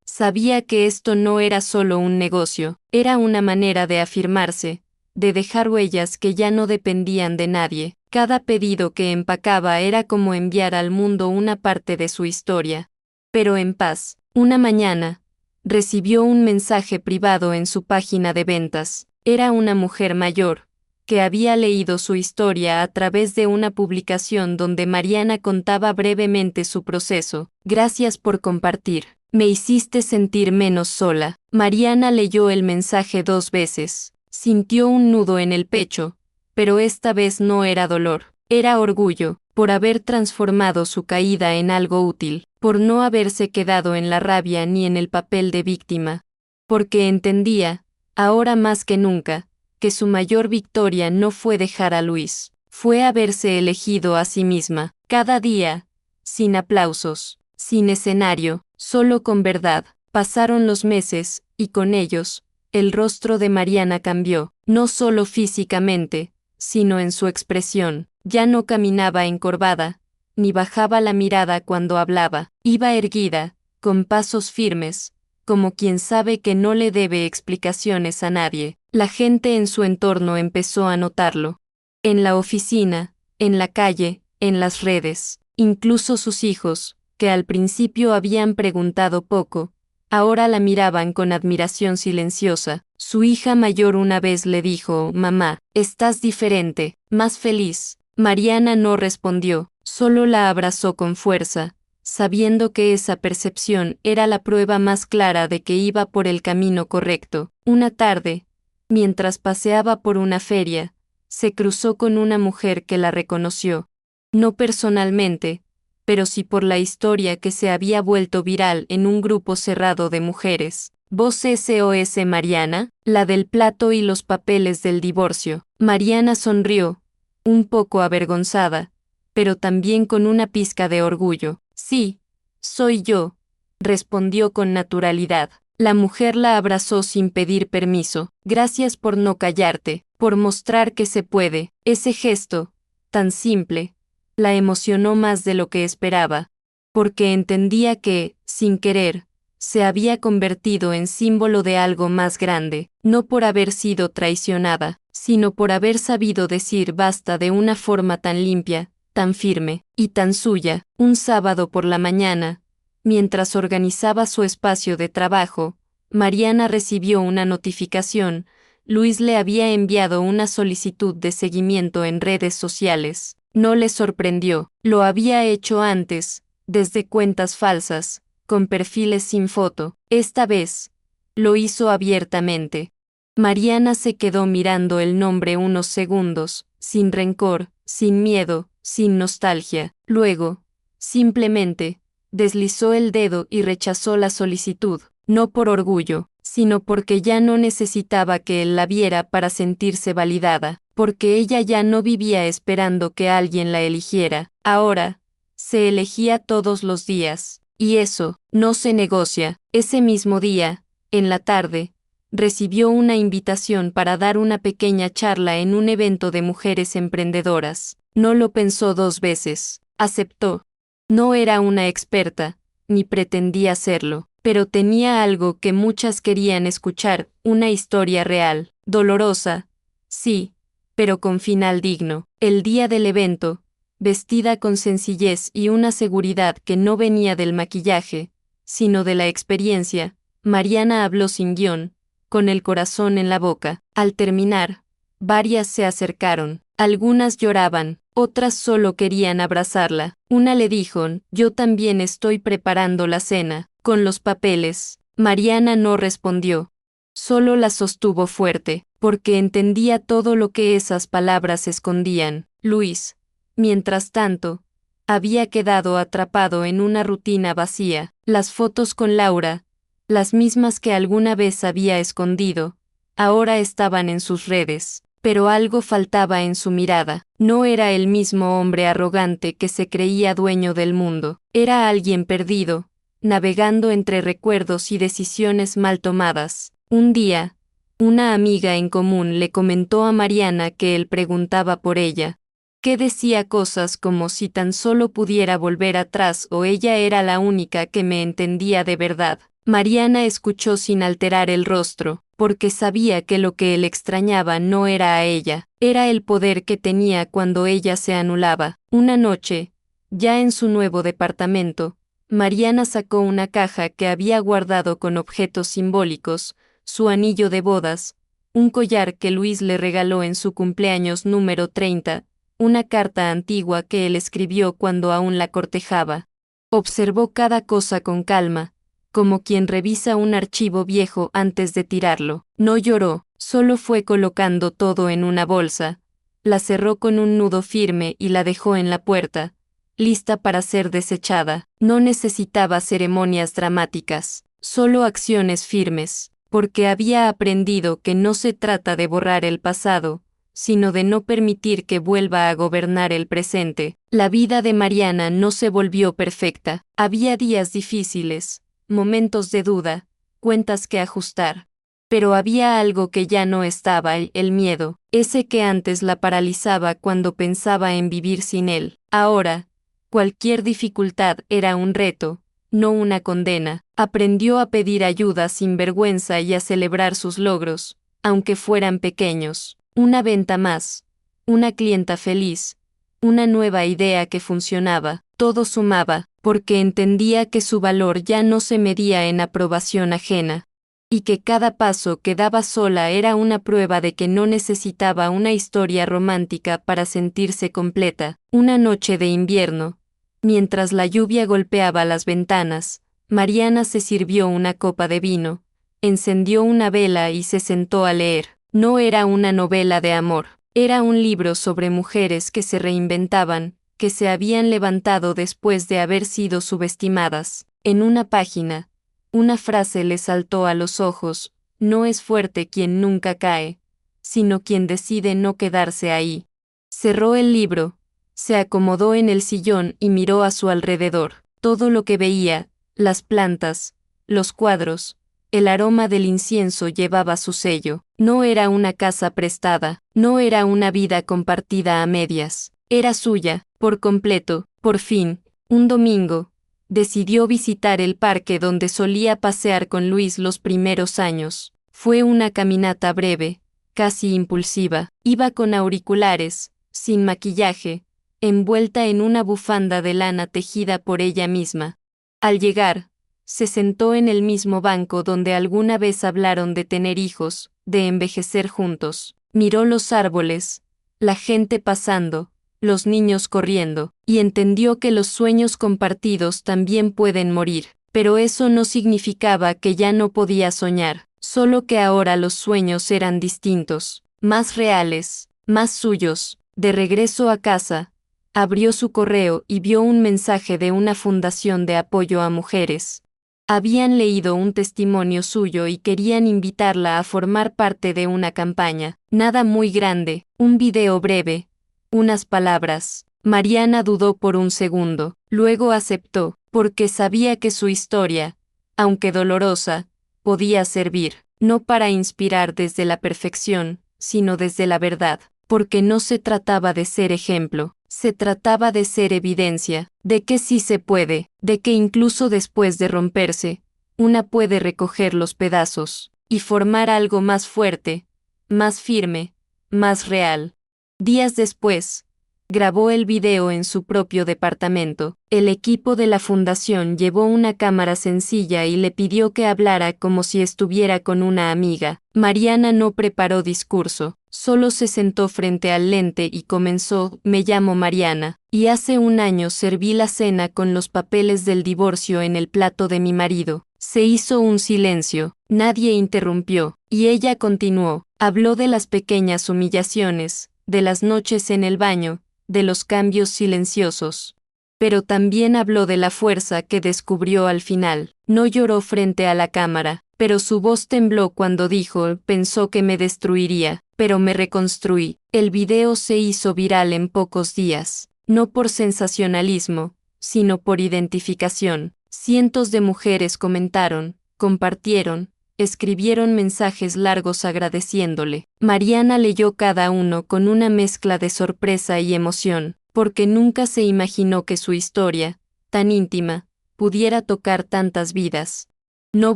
Sabía que esto no era solo un negocio, era una manera de afirmarse, de dejar huellas que ya no dependían de nadie. Cada pedido que empacaba era como enviar al mundo una parte de su historia. Pero en paz, una mañana, recibió un mensaje privado en su página de ventas. Era una mujer mayor, que había leído su historia a través de una publicación donde Mariana contaba brevemente su proceso. Gracias por compartir. Me hiciste sentir menos sola. Mariana leyó el mensaje 2 veces. Sintió un nudo en el pecho, pero esta vez no era dolor, era orgullo, por haber transformado su caída en algo útil, por no haberse quedado en la rabia ni en el papel de víctima, porque entendía, ahora más que nunca, que su mayor victoria no fue dejar a Luis, fue haberse elegido a sí misma, cada día, sin aplausos, sin escenario, solo con verdad. Pasaron los meses, y con ellos, el rostro de Mariana cambió, no solo físicamente, sino en su expresión. Ya no caminaba encorvada, ni bajaba la mirada cuando hablaba, iba erguida, con pasos firmes, como quien sabe que no le debe explicaciones a nadie. La gente en su entorno empezó a notarlo. En la oficina, en la calle, en las redes, incluso sus hijos, que al principio habían preguntado poco, ahora la miraban con admiración silenciosa. Su hija mayor una vez le dijo: «Mamá, estás diferente, más feliz». Mariana no respondió, solo la abrazó con fuerza, sabiendo que esa percepción era la prueba más clara de que iba por el camino correcto. Una tarde, mientras paseaba por una feria, se cruzó con una mujer que la reconoció. No personalmente, pero sí por la historia que se había vuelto viral en un grupo cerrado de mujeres. ¿Vos sos Mariana? La del plato y los papeles del divorcio. Mariana sonrió, un poco avergonzada, pero también con una pizca de orgullo. Sí, soy yo, respondió con naturalidad. La mujer la abrazó sin pedir permiso. Gracias por no callarte, por mostrar que se puede. Ese gesto, tan simple, la emocionó más de lo que esperaba, porque entendía que, sin querer, se había convertido en símbolo de algo más grande, no por haber sido traicionada, sino por haber sabido decir basta de una forma tan limpia, tan firme, y tan suya. Un sábado por la mañana, mientras organizaba su espacio de trabajo, Mariana recibió una notificación. Luis le había enviado una solicitud de seguimiento en redes sociales. No le sorprendió, lo había hecho antes, desde cuentas falsas, con perfiles sin foto. Esta vez, lo hizo abiertamente. Mariana se quedó mirando el nombre unos segundos, sin rencor, sin miedo, sin nostalgia. Luego, simplemente, deslizó el dedo y rechazó la solicitud, no por orgullo, sino porque ya no necesitaba que él la viera para sentirse validada, porque ella ya no vivía esperando que alguien la eligiera. Ahora, se elegía todos los días. Y eso, no se negocia. Ese mismo día, en la tarde, recibió una invitación para dar una pequeña charla en un evento de mujeres emprendedoras. No lo pensó 2 veces, aceptó. No era una experta, ni pretendía serlo, pero tenía algo que muchas querían escuchar, una historia real, dolorosa, sí, pero con final digno. El día del evento, vestida con sencillez y una seguridad que no venía del maquillaje, sino de la experiencia, Mariana habló sin guión, con el corazón en la boca. Al terminar, varias se acercaron, algunas lloraban, otras solo querían abrazarla. Una le dijo: «Yo también estoy preparando la cena, con los papeles». Mariana no respondió, solo la sostuvo fuerte, porque entendía todo lo que esas palabras escondían. Luis, mientras tanto, había quedado atrapado en una rutina vacía. Las fotos con Laura, las mismas que alguna vez había escondido, ahora estaban en sus redes, pero algo faltaba en su mirada. No era el mismo hombre arrogante que se creía dueño del mundo, era alguien perdido, navegando entre recuerdos y decisiones mal tomadas. Un día, Una amiga en común le comentó a Mariana que él preguntaba por ella, que decía cosas como si tan solo pudiera volver atrás o ella era la única que me entendía de verdad. Mariana escuchó sin alterar el rostro, porque sabía que lo que él extrañaba no era a ella, era el poder que tenía cuando ella se anulaba. Una noche, ya en su nuevo departamento, Mariana sacó una caja que había guardado con objetos simbólicos, su anillo de bodas, un collar que Luis le regaló en su cumpleaños número 30, una carta antigua que él escribió cuando aún la cortejaba. Observó cada cosa con calma, como quien revisa un archivo viejo antes de tirarlo. No lloró, solo fue colocando todo en una bolsa, la cerró con un nudo firme y la dejó en la puerta, lista para ser desechada. No necesitaba ceremonias dramáticas, solo acciones firmes, porque había aprendido que no se trata de borrar el pasado, sino de no permitir que vuelva a gobernar el presente. La vida de Mariana no se volvió perfecta, había días difíciles, momentos de duda, cuentas que ajustar. Pero había algo que ya no estaba, el miedo, ese que antes la paralizaba cuando pensaba en vivir sin él. Ahora, cualquier dificultad era un reto, no una condena. Aprendió a pedir ayuda sin vergüenza y a celebrar sus logros, aunque fueran pequeños. Una venta más, una clienta feliz, una nueva idea que funcionaba, todo sumaba, porque entendía que su valor ya no se medía en aprobación ajena, y que cada paso que daba sola era una prueba de que no necesitaba una historia romántica para sentirse completa. Una noche de invierno, mientras la lluvia golpeaba las ventanas, Mariana se sirvió una copa de vino, encendió una vela y se sentó a leer. No era una novela de amor, era un libro sobre mujeres que se reinventaban, que se habían levantado después de haber sido subestimadas. En una página, una frase le saltó a los ojos: no es fuerte quien nunca cae, sino quien decide no quedarse ahí. Cerró el libro, se acomodó en el sillón y miró a su alrededor. Todo lo que veía, las plantas, los cuadros, el aroma del incienso llevaba su sello. No era una casa prestada, no era una vida compartida a medias, era suya, por completo. Por fin, un domingo, decidió visitar el parque donde solía pasear con Luis los primeros años. Fue una caminata breve, casi impulsiva. Iba con auriculares, sin maquillaje, envuelta en una bufanda de lana tejida por ella misma. Al llegar, se sentó en el mismo banco donde alguna vez hablaron de tener hijos, de envejecer juntos. Miró los árboles, la gente pasando, los niños corriendo, y entendió que los sueños compartidos también pueden morir. Pero eso no significaba que ya no podía soñar, solo que ahora los sueños eran distintos, más reales, más suyos. De regreso a casa, abrió su correo y vio un mensaje de una fundación de apoyo a mujeres. Habían leído un testimonio suyo y querían invitarla a formar parte de una campaña. Nada muy grande, un video breve, unas palabras. Mariana dudó por un segundo, luego aceptó, porque sabía que su historia, aunque dolorosa, podía servir, no para inspirar desde la perfección, sino desde la verdad, porque no se trataba de ser ejemplo. Se trataba de ser evidencia, de que sí se puede, de que incluso después de romperse, una puede recoger los pedazos, y formar algo más fuerte, más firme, más real. Días después, grabó el video en su propio departamento. El equipo de la fundación llevó una cámara sencilla y le pidió que hablara como si estuviera con una amiga. Mariana no preparó discurso, solo se sentó frente al lente y comenzó: me llamo Mariana, y hace un año serví la cena con los papeles del divorcio en el plato de mi marido. Se hizo un silencio, nadie interrumpió, y ella continuó. Habló de las pequeñas humillaciones, de las noches en el baño, de los cambios silenciosos. Pero también habló de la fuerza que descubrió al final. No lloró frente a la cámara, pero su voz tembló cuando dijo: pensó que me destruiría, pero me reconstruí. El video se hizo viral en pocos días, no por sensacionalismo, sino por identificación. Cientos de mujeres comentaron, compartieron, escribieron mensajes largos agradeciéndole. Mariana leyó cada uno con una mezcla de sorpresa y emoción, porque nunca se imaginó que su historia, tan íntima, pudiera tocar tantas vidas. No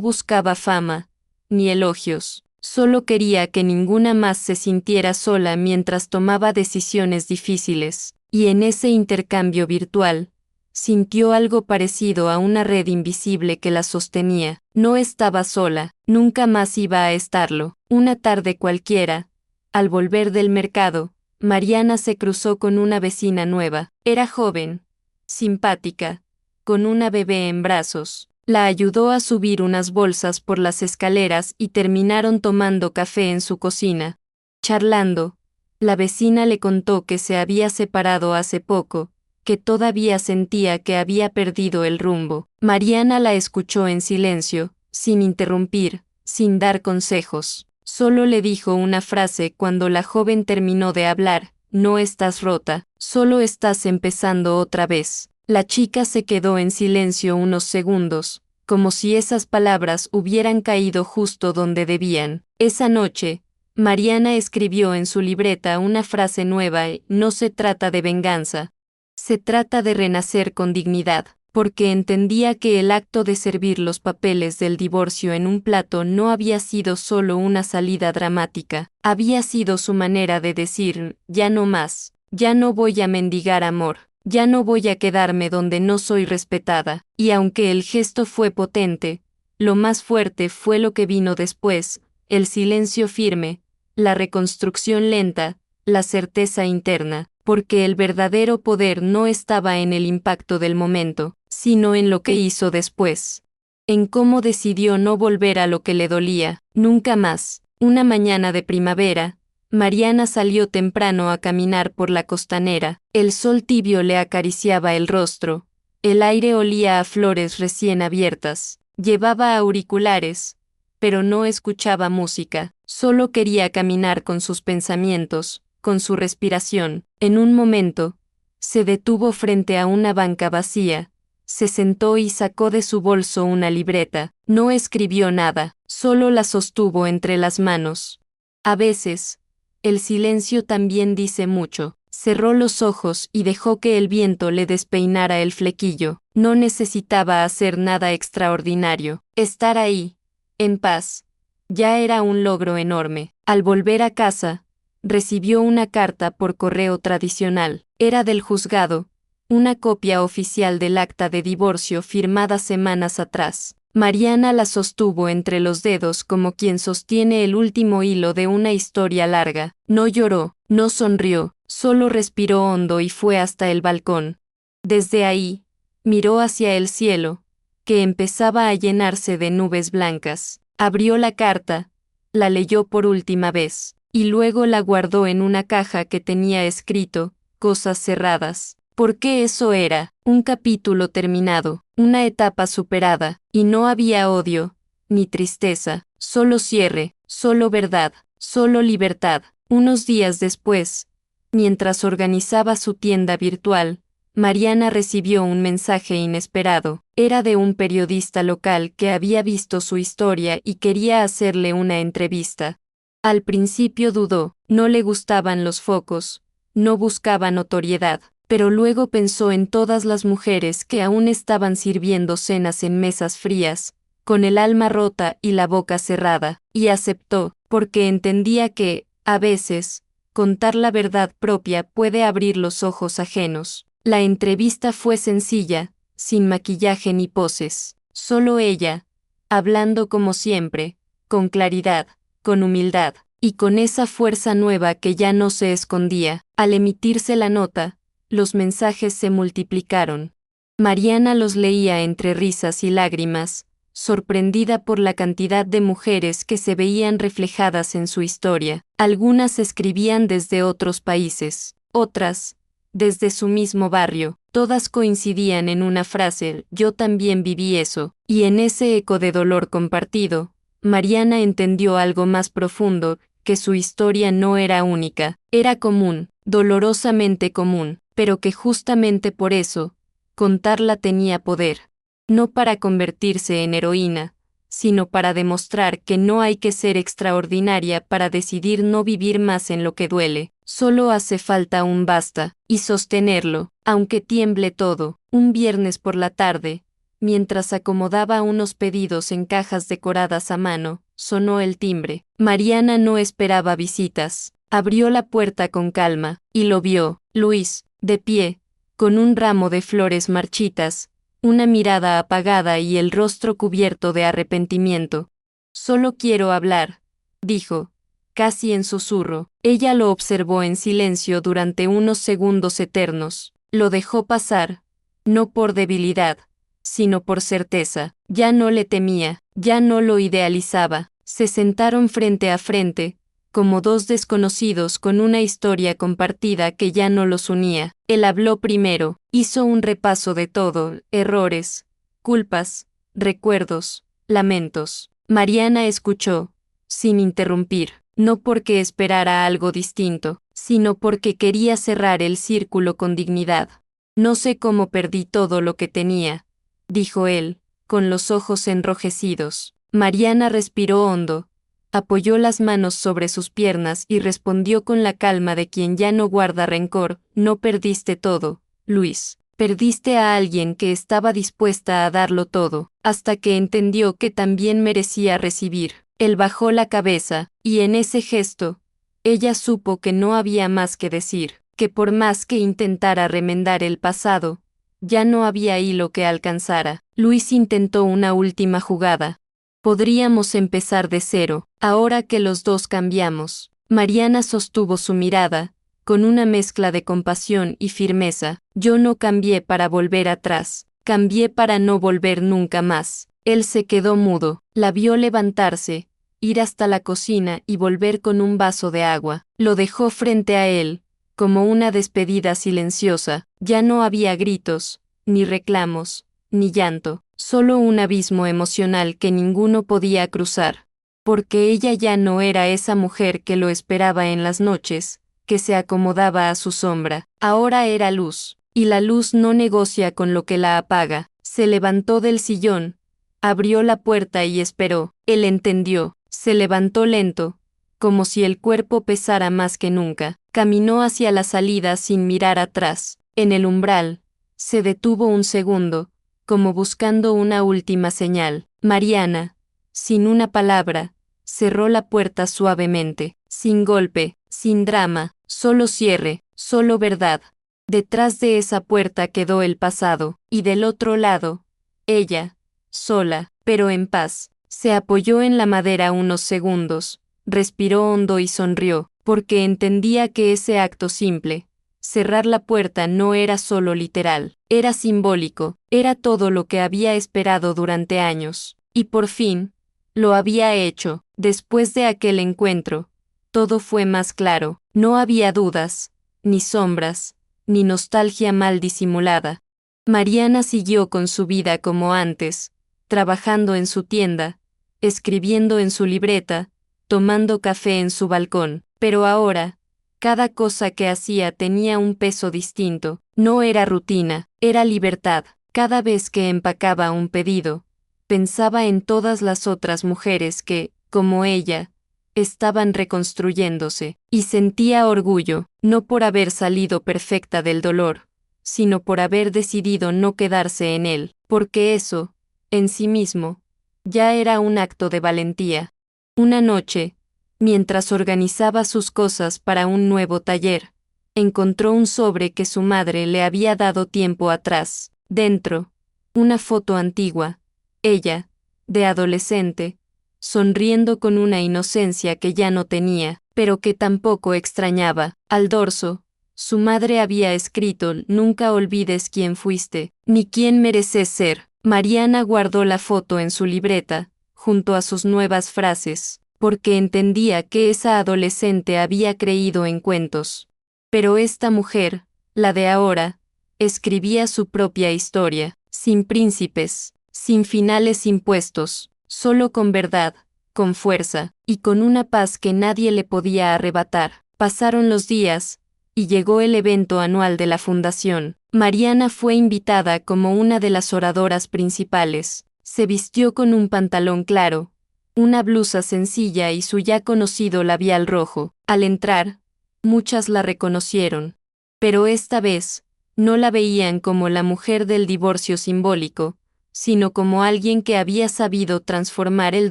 buscaba fama, ni elogios, solo quería que ninguna más se sintiera sola mientras tomaba decisiones difíciles, y en ese intercambio virtual, sintió algo parecido a una red invisible que la sostenía. No estaba sola, nunca más iba a estarlo. Una tarde cualquiera, al volver del mercado, Mariana se cruzó con una vecina nueva. Era joven, simpática, con una bebé en brazos. La ayudó a subir unas bolsas por las escaleras y terminaron tomando café en su cocina. Charlando, la vecina le contó que se había separado hace poco, que todavía sentía que había perdido el rumbo. Mariana la escuchó en silencio, sin interrumpir, sin dar consejos. Solo le dijo una frase cuando la joven terminó de hablar: no estás rota, solo estás empezando otra vez. La chica se quedó en silencio unos segundos, como si esas palabras hubieran caído justo donde debían. Esa noche, Mariana escribió en su libreta una frase nueva: no se trata de venganza. Se trata de renacer con dignidad, porque entendía que el acto de servir los papeles del divorcio en un plato no había sido solo una salida dramática, había sido su manera de decir: ya no más, ya no voy a mendigar amor, ya no voy a quedarme donde no soy respetada. Y aunque el gesto fue potente, lo más fuerte fue lo que vino después: el silencio firme, la reconstrucción lenta, la certeza interna, porque el verdadero poder no estaba en el impacto del momento, sino en lo que hizo después. En cómo decidió no volver a lo que le dolía, nunca más. Una mañana de primavera, Mariana salió temprano a caminar por la costanera. El sol tibio le acariciaba el rostro, el aire olía a flores recién abiertas. Llevaba auriculares, pero no escuchaba música, solo quería caminar con sus pensamientos, con su respiración. En un momento, se detuvo frente a una banca vacía, se sentó y sacó de su bolso una libreta. No escribió nada, solo la sostuvo entre las manos. A veces, el silencio también dice mucho. Cerró los ojos y dejó que el viento le despeinara el flequillo. No necesitaba hacer nada extraordinario. Estar ahí, en paz, ya era un logro enorme. Al volver a casa, recibió una carta por correo tradicional. Era del juzgado, una copia oficial del acta de divorcio firmada semanas atrás. Mariana la sostuvo entre los dedos como quien sostiene el último hilo de una historia larga. No lloró, no sonrió, solo respiró hondo y fue hasta el balcón. Desde ahí, miró hacia el cielo, que empezaba a llenarse de nubes blancas. Abrió la carta, la leyó por última vez, y luego la guardó en una caja que tenía escrito: cosas cerradas. Porque eso era un capítulo terminado, una etapa superada, y no había odio, ni tristeza, solo cierre, solo verdad, solo libertad. Unos días después, mientras organizaba su tienda virtual, Mariana recibió un mensaje inesperado. Era de un periodista local que había visto su historia y quería hacerle una entrevista. Al principio dudó, no le gustaban los focos, no buscaba notoriedad, pero luego pensó en todas las mujeres que aún estaban sirviendo cenas en mesas frías, con el alma rota y la boca cerrada, y aceptó, porque entendía que, a veces, contar la verdad propia puede abrir los ojos ajenos. La entrevista fue sencilla, sin maquillaje ni poses, solo ella, hablando como siempre, con claridad, con humildad, y con esa fuerza nueva que ya no se escondía. Al emitirse la nota, los mensajes se multiplicaron. Mariana los leía entre risas y lágrimas, sorprendida por la cantidad de mujeres que se veían reflejadas en su historia. Algunas escribían desde otros países, otras, desde su mismo barrio. Todas coincidían en una frase: yo también viví eso. Y en ese eco de dolor compartido, Mariana entendió algo más profundo, que su historia no era única, era común, dolorosamente común, pero que justamente por eso, contarla tenía poder. No para convertirse en heroína, sino para demostrar que no hay que ser extraordinaria para decidir no vivir más en lo que duele. Solo hace falta un basta, y sostenerlo, aunque tiemble todo. Un viernes por la tarde, mientras acomodaba unos pedidos en cajas decoradas a mano, sonó el timbre. Mariana no esperaba visitas. Abrió la puerta con calma, y lo vio, Luis, de pie, con un ramo de flores marchitas, una mirada apagada y el rostro cubierto de arrepentimiento. Solo quiero hablar, dijo, casi en susurro. Ella lo observó en silencio durante unos segundos eternos. Lo dejó pasar, no por debilidad, sino por certeza. Ya no le temía, ya no lo idealizaba. Se sentaron frente a frente, como dos desconocidos con una historia compartida que ya no los unía. Él habló primero, hizo un repaso de todo, errores, culpas, recuerdos, lamentos. Mariana escuchó, sin interrumpir, no porque esperara algo distinto, sino porque quería cerrar el círculo con dignidad. No sé cómo perdí todo lo que tenía, dijo él, con los ojos enrojecidos. Mariana respiró hondo, apoyó las manos sobre sus piernas y respondió con la calma de quien ya no guarda rencor: no perdiste todo, Luis. Perdiste a alguien que estaba dispuesta a darlo todo, hasta que entendió que también merecía recibir. Él bajó la cabeza, y en ese gesto, ella supo que no había más que decir, que por más que intentara remendar el pasado, ya no había hilo que alcanzara. Luis intentó una última jugada. Podríamos empezar de cero, ahora que los dos cambiamos. Mariana sostuvo su mirada, con una mezcla de compasión y firmeza. Yo no cambié para volver atrás, cambié para no volver nunca más. Él se quedó mudo, la vio levantarse, ir hasta la cocina y volver con un vaso de agua. Lo dejó frente a él, como una despedida silenciosa. Ya no había gritos, ni reclamos, ni llanto, solo un abismo emocional que ninguno podía cruzar. Porque ella ya no era esa mujer que lo esperaba en las noches, que se acomodaba a su sombra. Ahora era luz, y la luz no negocia con lo que la apaga. Se levantó del sillón, abrió la puerta y esperó. Él entendió, se levantó lento, como si el cuerpo pesara más que nunca. Caminó hacia la salida sin mirar atrás. En el umbral, se detuvo un segundo, como buscando una última señal. Mariana, sin una palabra, cerró la puerta suavemente, sin golpe, sin drama, solo cierre, solo verdad. Detrás de esa puerta quedó el pasado, y del otro lado, ella, sola, pero en paz. Se apoyó en la madera unos segundos, respiró hondo y sonrió, porque entendía que ese acto simple, cerrar la puerta, no era solo literal, era simbólico, era todo lo que había esperado durante años. Y por fin, lo había hecho. Después de aquel encuentro, todo fue más claro. No había dudas, ni sombras, ni nostalgia mal disimulada. Mariana siguió con su vida como antes, trabajando en su tienda, escribiendo en su libreta, tomando café en su balcón. Pero ahora, cada cosa que hacía tenía un peso distinto. No era rutina, era libertad. Cada vez que empacaba un pedido, pensaba en todas las otras mujeres que, como ella, estaban reconstruyéndose, y sentía orgullo, no por haber salido perfecta del dolor, sino por haber decidido no quedarse en él, porque eso, en sí mismo, ya era un acto de valentía. Una noche, mientras organizaba sus cosas para un nuevo taller, encontró un sobre que su madre le había dado tiempo atrás. Dentro, una foto antigua, ella, de adolescente, sonriendo con una inocencia que ya no tenía, pero que tampoco extrañaba. Al dorso, su madre había escrito: nunca olvides quién fuiste, ni quién mereces ser. Mariana guardó la foto en su libreta, junto a sus nuevas frases, porque entendía que esa adolescente había creído en cuentos. Pero esta mujer, la de ahora, escribía su propia historia, sin príncipes, sin finales impuestos, solo con verdad, con fuerza, y con una paz que nadie le podía arrebatar. Pasaron los días, y llegó el evento anual de la fundación. Mariana fue invitada como una de las oradoras principales. Se vistió con un pantalón claro, una blusa sencilla y su ya conocido labial rojo. Al entrar, muchas la reconocieron. Pero esta vez, no la veían como la mujer del divorcio simbólico, sino como alguien que había sabido transformar el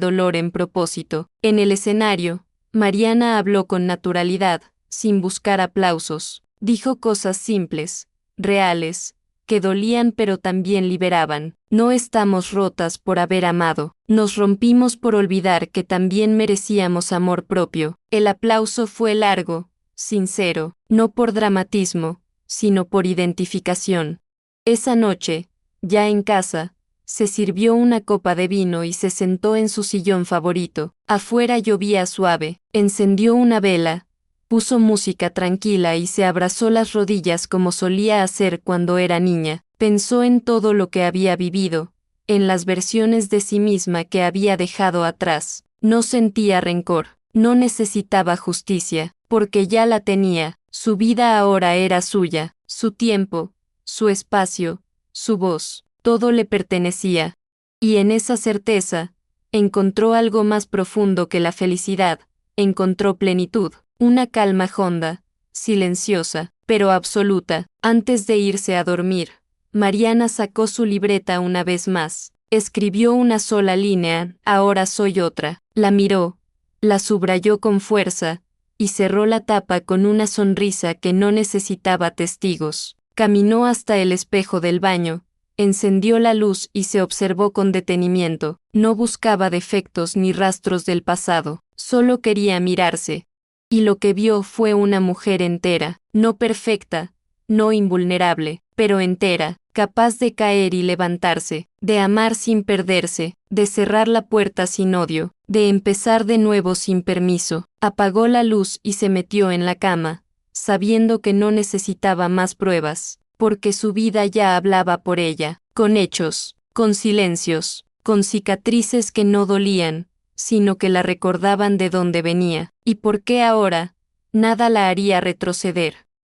dolor en propósito. En el escenario, Mariana habló con naturalidad, sin buscar aplausos. Dijo cosas simples, reales, que dolían pero también liberaban. No estamos rotas por haber amado, nos rompimos por olvidar que también merecíamos amor propio. El aplauso fue largo, sincero, no por dramatismo, sino por identificación. Esa noche, ya en casa, se sirvió una copa de vino y se sentó en su sillón favorito. Afuera llovía suave, encendió una vela, puso música tranquila y se abrazó las rodillas como solía hacer cuando era niña. Pensó en todo lo que había vivido, en las versiones de sí misma que había dejado atrás. No sentía rencor, no necesitaba justicia, porque ya la tenía. Su vida ahora era suya, su tiempo, su espacio, su voz, todo le pertenecía. Y en esa certeza, encontró algo más profundo que la felicidad, encontró plenitud, una calma honda, silenciosa, pero absoluta. Antes de irse a dormir, Mariana sacó su libreta una vez más, escribió una sola línea, ahora soy otra, la miró, la subrayó con fuerza, y cerró la tapa con una sonrisa que no necesitaba testigos. Caminó hasta el espejo del baño, encendió la luz y se observó con detenimiento. No buscaba defectos ni rastros del pasado, solo quería mirarse. Y lo que vio fue una mujer entera, no perfecta, no invulnerable, pero entera, capaz de caer y levantarse, de amar sin perderse, de cerrar la puerta sin odio, de empezar de nuevo sin permiso. Apagó la luz y se metió en la cama, sabiendo que no necesitaba más pruebas, porque su vida ya hablaba por ella, con hechos, con silencios, con cicatrices que no dolían, sino que la recordaban de dónde venía, y por qué ahora, nada la haría retroceder.